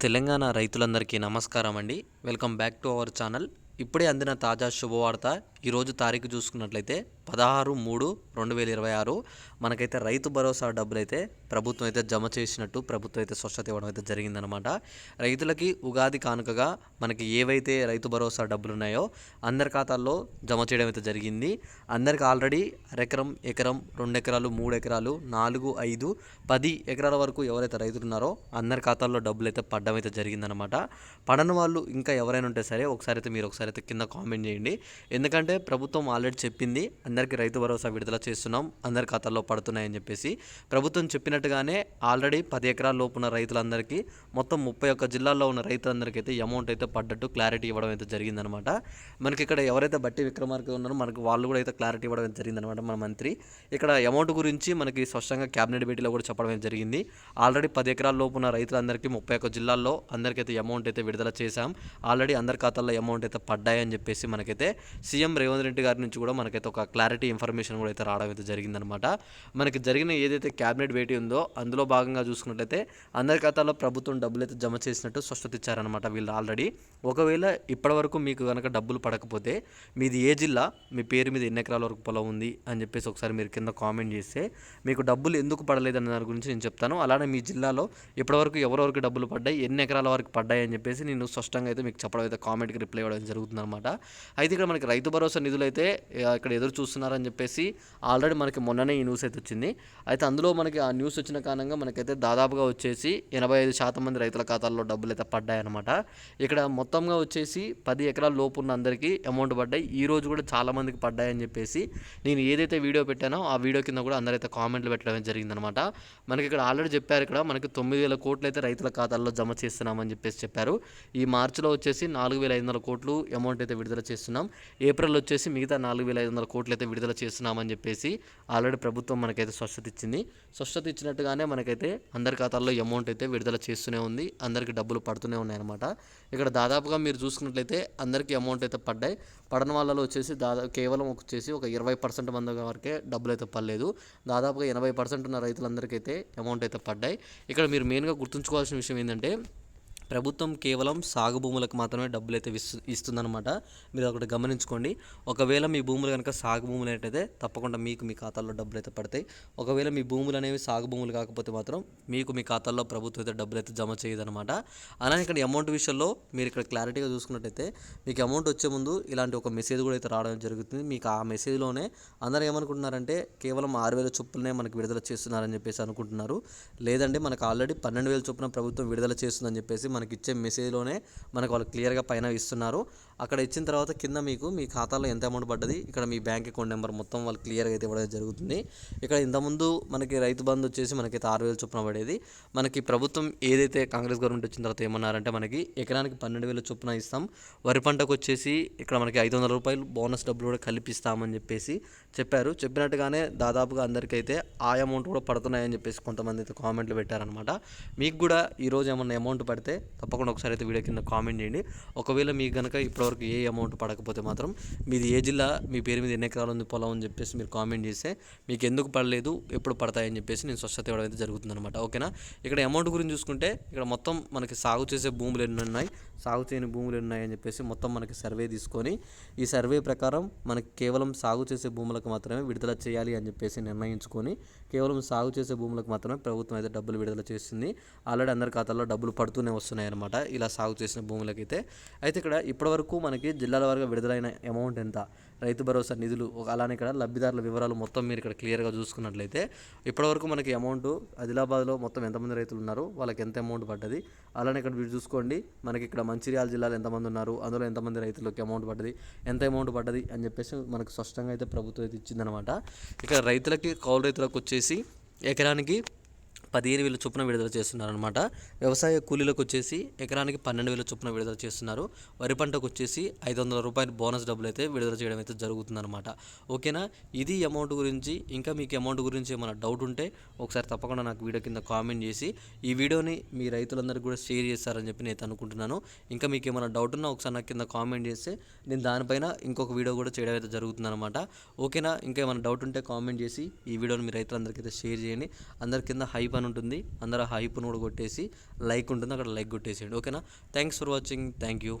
తెలంగాణ రైతులందరికీ నమస్కారం అండి. Welcome back to our channel. ఇప్పుడే అందిన తాజా శుభవార్త. ఈరోజు తారీఖు చూసుకున్నట్లయితే 16/3/2026 మనకైతే రైతు భరోసా డబ్బులైతే ప్రభుత్వం అయితే జమ చేసినట్టు ప్రభుత్వం అయితే స్పష్టత ఇవ్వడం అయితే జరిగిందనమాట. రైతులకి ఉగాది కానుకగా మనకి ఏవైతే రైతు భరోసా డబ్బులు ఉన్నాయో అందరి ఖాతాల్లో జమ చేయడం అయితే జరిగింది. అందరికి ఆల్రెడీ ఎకరం 2 ఎకరాలు 3 ఎకరాలు 4, 5, 10 ఎకరాల వరకు ఎవరైతే రైతులు ఉన్నారో అందరి ఖాతాల్లో డబ్బులు అయితే పడడం అయితే జరిగిందనమాట. పడని వాళ్ళు ఇంకా ఎవరైనా ఉంటే సరే మీరు ఒకసారి అయితే కింద కామెంట్ చేయండి. ఎందుకంటే ప్రభుత్వం ఆల్రెడీ చెప్పింది, అందరికీ రైతు భరోసా విడుదల చేస్తున్నాం, అందరి ఖాతాల్లో పడుతున్నాయని చెప్పేసి ప్రభుత్వం చెప్పినట్టుగానే ఆల్రెడీ 10 ఎకరాల లోపు ఉన్న రైతులందరికీ మొత్తం 31 జిల్లాల్లో ఉన్న రైతులందరికీ అయితే అమౌంట్ అయితే పడ్డట్టు క్లారిటీ ఇవ్వడం అయితే జరిగిందనమాట. మనకి ఇక్కడ ఎవరైతే బట్టి విక్రమార్క ఉన్నారో మనకి వాళ్ళు కూడా అయితే క్లారిటీ ఇవ్వడం అయితే జరిగిందనమాట. మన మంత్రి ఇక్కడ అమౌంట్ గురించి మనకి స్పష్టంగా క్యాబినెట్ భేటీలో కూడా చెప్పడం అయితే జరిగింది. ఆల్రెడీ 10 ఎకరాల లోపు ఉన్న రైతులందరికీ 31 జిల్లాల్లో అందరికైతే అమౌంట్ అయితే విడుదల చేశాం, ఆల్రెడీ అందరి ఖాతాల్లో అమౌంట్ అయితే పడ్డాయని చెప్పేసి మనకైతే సీఎం రేవంత్ రెడ్డి గారి నుంచి కూడా మనకైతే ఒక క్లారిటీ ఇన్ఫర్మేషన్ కూడా అయితే రావడం అయితే జరిగిందనమాట. మనకి జరిగిన ఏదైతే క్యాబినెట్ భేటీ ఉందో అందులో భాగంగా చూసుకున్నట్లయితే అందరి ఖాతాల్లో ప్రభుత్వం డబ్బులు అయితే జమ చేసినట్టు స్పష్టత ఇచ్చారనమాట వీళ్ళు ఆల్రెడీ. ఒకవేళ ఇప్పటివరకు మీకు కనుక డబ్బులు పడకపోతే మీది ఏ జిల్లా, మీ పేరు మీద ఎన్ని ఎకరాల వరకు పొలం ఉంది అని చెప్పేసి ఒకసారి మీరు కింద కామెంట్ చేస్తే మీకు డబ్బులు ఎందుకు పడలేదన్న దాని గురించి నేను చెప్తాను. అలానే మీ జిల్లాలో ఇప్పటివరకు ఎవరెవరికి డబ్బులు పడ్డాయి, ఎన్ని ఎకరాల వరకు పడ్డాయి అని చెప్పేసి నేను స్పష్టంగా అయితే మీకు చెప్పడం అయితే కామెంట్కి రిప్లై ఇవ్వడం జరుగుతుందన్నమాట. అయితే ఇక్కడ మనకి రైతు భరోసా నిధులు అయితే ఇక్కడ ఎదురు చూస్తున్నారని చెప్పేసి ఆల్రెడీ మనకి మొన్ననే ఈ న్యూస్ అయితే వచ్చింది. అయితే అందులో మనకి ఆ న్యూస్ వచ్చిన కారణంగా మనకైతే దాదాపుగా వచ్చేసి 85% మంది రైతుల ఖాతాల్లో డబ్బులు అయితే పడ్డాయన్నమాట. ఇక్కడ మొత్తంగా వచ్చేసి 10 ఎకరాల లోపు ఉన్న అందరికీ అమౌంట్ పడ్డాయి. ఈ రోజు కూడా చాలా మందికి పడ్డాయని చెప్పేసి నేను ఏదైతే వీడియో పెట్టానో ఆ వీడియో కింద కూడా అందరైతే కామెంట్లు పెట్టడం జరిగిందనమాట. మనకి ఇక్కడ ఆల్రెడీ చెప్పారు, ఇక్కడ మనకి 9,000 కోట్లు అయితే రైతుల ఖాతాల్లో జమ చేస్తున్నామని చెప్పేసి చెప్పారు. ఈ మార్చిలో వచ్చేసి 4,500 కోట్లు అమౌంట్ అయితే విడుదల చేస్తున్నాం, ఏప్రిల్ వచ్చేసి మిగతా 4,500 కోట్లు అయితే విడుదల చేస్తున్నామని చెప్పేసి ఆల్రెడీ ప్రభుత్వం మనకైతే స్పష్టత ఇచ్చింది. స్పష్టత ఇచ్చినట్టుగానే మనకైతే అందరి ఖాతాల్లో అమౌంట్ అయితే విడుదల చేస్తూనే ఉంది, అందరికీ డబ్బులు పడుతూనే ఉన్నాయన్నమాట. ఇక్కడ దాదాపుగా మీరు చూసుకున్నట్లయితే అందరికీ అమౌంట్ అయితే పడ్డాయి. పడని వాళ్ళలో వచ్చేసి కేవలం వచ్చేసి ఒక 20% మంది వరకే డబ్బులు అయితే పడలేదు. దాదాపుగా 80% ఉన్న రైతులందరికైతే అమౌంట్ అయితే పడ్డాయి. ఇక్కడ మీరు మెయిన్గా గుర్తుంచుకోవాల్సిన విషయం ఏంటంటే ప్రభుత్వం కేవలం సాగు భూములకు మాత్రమే డబ్బులు అయితే ఇస్తుందన్నమాట. మీరు ఒకటి గమనించుకోండి. ఒకవేళ మీ భూములు కనుక సాగు భూములు అయితే తప్పకుండా మీకు మీ ఖాతాల్లో డబ్బులు అయితే పడతాయి. ఒకవేళ మీ భూములు అనేవి సాగు భూములు కాకపోతే మాత్రం మీకు మీ ఖాతాల్లో ప్రభుత్వం అయితే డబ్బులు అయితే జమ చేయదన్నమాట. అలానే ఇక్కడ అమౌంట్ విషయంలో మీరు ఇక్కడ క్లారిటీగా చూసుకున్నట్టయితే మీకు అమౌంట్ వచ్చే ముందు ఇలాంటి ఒక మెసేజ్ కూడా అయితే రావడం జరుగుతుంది. మీకు ఆ మెసేజ్లోనే అందరూ ఏమనుకుంటున్నారంటే కేవలం 6,000 చొప్పులనే మనకు విడుదల చేస్తున్నారని చెప్పేసి అనుకుంటున్నారు. లేదండి, మనకు ఆల్రెడీ 12,000 చొప్పున ప్రభుత్వం విడుదల చేస్తుందని చెప్పేసి మనకి ఇచ్చే మెసేజ్లోనే మనకు వాళ్ళు క్లియర్గా పైన ఇస్తున్నారు. అక్కడ ఇచ్చిన తర్వాత కింద మీకు మీ ఖాతాలో ఎంత అమౌంట్ పడ్డది, ఇక్కడ మీ బ్యాంక్ అకౌంట్ నెంబర్ మొత్తం వాళ్ళు క్లియర్గా అయితే ఇవ్వడం జరుగుతుంది. ఇక్కడ ఇంతకుముందు మనకి రైతు బంధు వచ్చేసి మనకైతే 6,000 చొప్పున పడేది. మనకి ప్రభుత్వం ఏదైతే కాంగ్రెస్ గవర్నమెంట్ వచ్చిన తర్వాత ఏమన్నారంటే మనకి ఎకరానికి 12,000 చొప్పున ఇస్తాం, వరి పంటకు వచ్చేసి ఇక్కడ మనకి 500 రూపాయలు బోనస్ డబ్బులు కూడా కల్పిస్తామని చెప్పేసి చెప్పారు. చెప్పినట్టుగానే దాదాపుగా అందరికైతే ఆ అమౌంట్ కూడా పడుతున్నాయని చెప్పేసి కొంతమంది అయితే కామెంట్లు పెట్టారనమాట. మీకు కూడా ఈరోజు ఏమన్నా అమౌంట్ పడితే తప్పకుండా ఒకసారి అయితే వీడియో కింద కామెంట్ చేయండి. ఒకవేళ మీకు కనుక ఇప్పటివరకు ఏ అమౌంట్ పడకపోతే మాత్రం మీది ఏ జిల్లా, మీ పేరు మీద ఎన్ని ఎకరాలు ఉంది పొలం అని చెప్పేసి మీరు కామెంట్ చేస్తే మీకు ఎందుకు పడలేదు, ఎప్పుడు పడతాయని చెప్పేసి నేను స్పష్టత ఇవ్వడం అయితే జరుగుతుందన్నమాట. ఓకేనా. ఇక్కడ అమౌంట్ గురించి చూసుకుంటే ఇక్కడ మొత్తం మనకి సాగు చేసే భూములు ఎన్ని ఉన్నాయి, సాగు చేయని భూములు ఎన్ని ఉన్నాయని చెప్పేసి మొత్తం మనకి సర్వే తీసుకొని ఈ సర్వే ప్రకారం మనకి కేవలం సాగు చేసే భూములకు మాత్రమే విడుదల చేయాలి అని చెప్పేసి నిర్ణయించుకొని కేవలం సాగు చేసే భూములకు మాత్రమే ప్రభుత్వం అయితే డబ్బులు విడుదల చేస్తుంది. ఆల్రెడీ అందరి ఖాతాల్లో డబ్బులు పడుతూనే వస్తున్నాయి అనమాట ఇలా సాగు చేసిన భూములకైతే. అయితే ఇక్కడ ఇప్పటివరకు మనకి జిల్లాల వారీగా విడుదలైన అమౌంట్ ఎంత, రైతు భరోసా నిధులు, అలానే ఇక్కడ లబ్ధిదారుల వివరాలు మొత్తం మీరు ఇక్కడ క్లియర్గా చూసుకున్నట్లయితే ఇప్పటివరకు మనకి అమౌంట్ ఆదిలాబాద్లో మొత్తం ఎంతమంది రైతులు ఉన్నారు, వాళ్ళకి ఎంత అమౌంట్ పడ్డది, అలానే ఇక్కడ మీరు చూసుకోండి మనకి ఇక్కడ మంచిర్యాల జిల్లాలో ఎంతమంది ఉన్నారు, అందులో ఎంతమంది రైతులకి అమౌంట్ పడ్డది, ఎంత అమౌంట్ పడ్డది అని చెప్పేసి మనకు స్పష్టంగా అయితే ప్రభుత్వం అయితే ఇచ్చిందనమాట. ఇక్కడ రైతులకి, కౌలు రైతులకు వచ్చేసి ఎకరానికి 15,000 చొప్పున విడుదల చేస్తున్నారనమాట. వ్యవసాయ కూలీలకు వచ్చేసి ఎకరానికి 12,000 చొప్పున విడుదల చేస్తున్నారు. వరి పంటకు వచ్చేసి 500 రూపాయలు బోనస్ డబ్బులు అయితే విడుదల చేయడం అయితే జరుగుతుందన్నమాట. ఓకేనా. ఇది అమౌంట్ గురించి. ఇంకా మీకు అమౌంట్ గురించి ఏమైనా డౌట్ ఉంటే ఒకసారి తప్పకుండా నాకు వీడియో కింద కామెంట్ చేసి ఈ వీడియోని మీ రైతులందరికీ కూడా షేర్ చేస్తారని చెప్పి నేను అనుకుంటున్నాను. ఇంకా మీకు ఏమైనా డౌట్ ఉన్నా ఒకసారి నాకు కింద కామెంట్ చేస్తే నేను దానిపైన ఇంకొక వీడియో కూడా చేయడం అయితే జరుగుతుందన్నమాట. ఓకేనా. ఇంకా ఏమైనా డౌట్ ఉంటే కామెంట్ చేసి ఈ వీడియోని మీ రైతులందరికీ అయితే షేర్ చేయండి. అందరి కింద హైప్ హైప్ అని ఉంటుంది, అందరూ హైప్ను కూడా కొట్టేసి లైక్ ఉంటుంది, అక్కడ లైక్ కొట్టేసేయండి. ఓకేనా? Thanks for watching. Thank you.